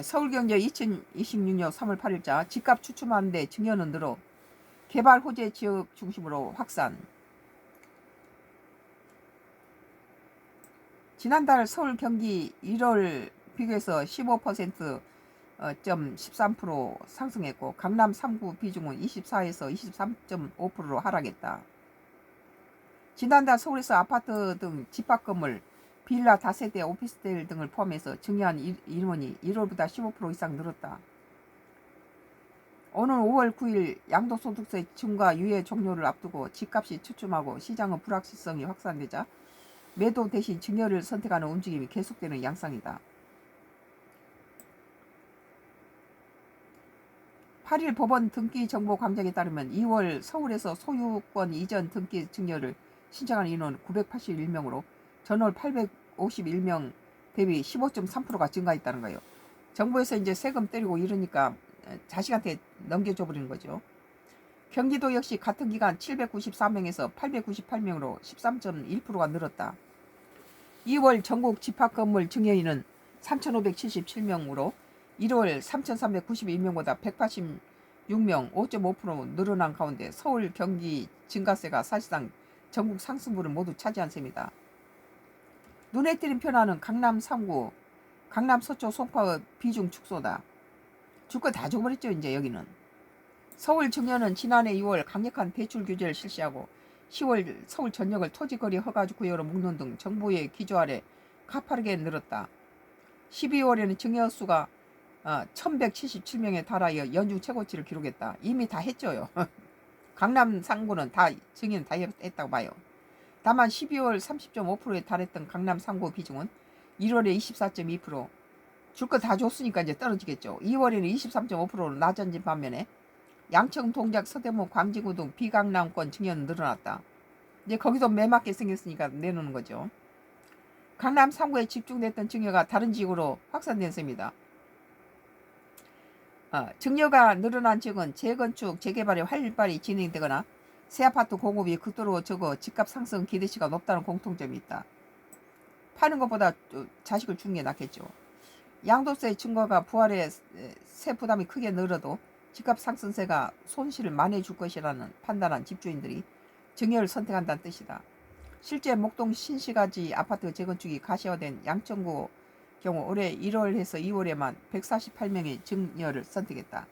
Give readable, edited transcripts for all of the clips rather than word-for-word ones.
서울경제 2026년 3월 8일자 집값 추춤하는데 증여는 늘어 개발 호재 지역 중심으로 확산. 지난달 서울 경기 1월 비교해서 15% 13% 상승했고 강남 3구 비중은 24에서 23.5%로 하락했다. 지난달 서울에서 아파트 등 집합 건물, 빌라 다세대 오피스텔 등을 포함해서 증여한 인원이 1월보다 15% 이상 늘었다. 오는 5월 9일 양도소득세 증가 유예 종료를 앞두고 집값이 추춤하고 시장의 불확실성이 확산되자 매도 대신 증여를 선택하는 움직임이 계속되는 양상이다. 8일 법원 등기정보광장에 따르면 2월 서울에서 소유권 이전 등기 증여를 신청한 인원 981명으로 전월 851명 대비 15.3%가 증가했다는 거예요. 정부에서 이제 세금 때리고 이러니까 자식한테 넘겨줘 버리는 거죠. 경기도 역시 같은 기간 794명에서 898명으로 13.1%가 늘었다. 2월 전국 집합건물 증여인은 3,577명으로 1월 3,391명보다 186명 5.5% 늘어난 가운데 서울 경기 증가세가 사실상 전국 상승분을 모두 차지한 셈이다. 눈에 띄는 변화는 강남 3구, 강남 서초 송파의 비중 축소다. 줄 거 다 줘버렸죠. 이제 여기는. 서울 증여는 지난해 2월 강력한 대출 규제를 실시하고 10월 서울 전역을 토지거리 허가주 구역으로 묶는 등 정부의 기조 아래 가파르게 늘었다. 12월에는 증여 수가 1177명에 달하여 연중 최고치를 기록했다. 이미 다 했죠요. 강남 상구는 다 증여는 다 했다고 봐요. 다만 12월 30.5%에 달했던 강남 상구 비중은 1월에 24.2%, 줄 거 다 줬으니까 이제 떨어지겠죠. 2월에는 23.5%로 낮아진 반면에 양천, 동작, 서대문, 광진구 등 비강남권 증여는 늘어났다. 이제 거기도 매맞게 생겼으니까 내놓는 거죠. 강남 3구에 집중됐던 증여가 다른 지역으로 확산된 셈이다. 증여가 늘어난 지역은 재건축, 재개발이 활발히 진행되거나 새 아파트 공급이 극도로 적어 집값 상승 기대치가 높다는 공통점이 있다. 파는 것보다 자식을 주는 게 낫겠죠. 양도세 증가가 부활해 세 부담이 크게 늘어도 집값 상승세가 손실을 만회해 줄 것이라는 판단한 집주인들이 증여를 선택한다는 뜻이다. 실제 목동 신시가지 아파트 재건축이 가시화된 양천구 경우 올해 1월에서 2월에만 148명이 증여를 선택했다.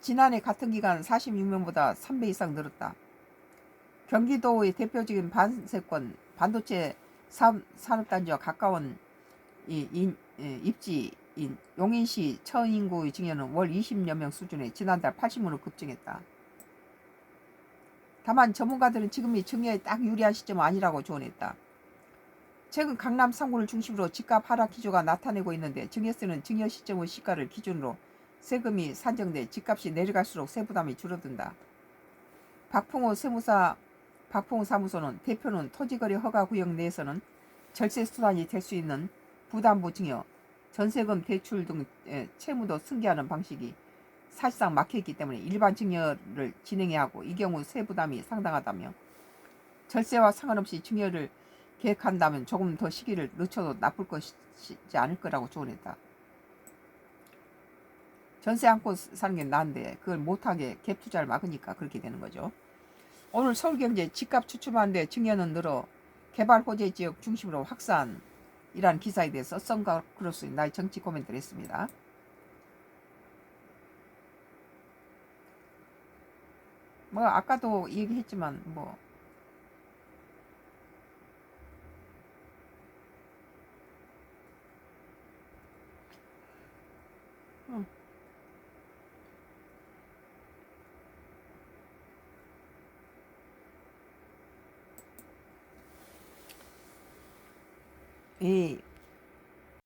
지난해 같은 기간 46명보다 3배 이상 늘었다. 경기도의 대표적인 반세권 반도체 산업단지와 가까운 입지인 용인시 처인구의 증여는 월 20여 명 수준에 지난달 80명으로 급증했다. 다만 전문가들은 지금이 증여에 딱 유리한 시점은 아니라고 조언했다. 최근 강남 3구를 중심으로 집값 하락 기조가 나타내고 있는데 증여세는 증여 시점의 시가를 기준으로 세금이 산정돼 집값이 내려갈수록 세부담이 줄어든다. 박풍호 사무소는 대표는 토지거래 허가 구역 내에서는 절세 수단이 될 수 있는 부담부 증여, 전세금 대출 등 채무도 승계하는 방식이 사실상 막혀있기 때문에 일반 증여를 진행해야 하고 이 경우 세부담이 상당하다며 절세와 상관없이 증여를 계획한다면 조금 더 시기를 늦춰도 나쁠 것이지 않을 거라고 조언했다. 전세 안고 사는 게 나은데 그걸 못하게 갭 투자를 막으니까 그렇게 되는 거죠. 오늘 서울경제 집값 추춤하는데 증여는 늘어 개발 호재 지역 중심으로 확산이라는 기사에 대해서 선글라스 나의 정치 코멘트를 했습니다. 뭐 아까도 얘기했지만 뭐 이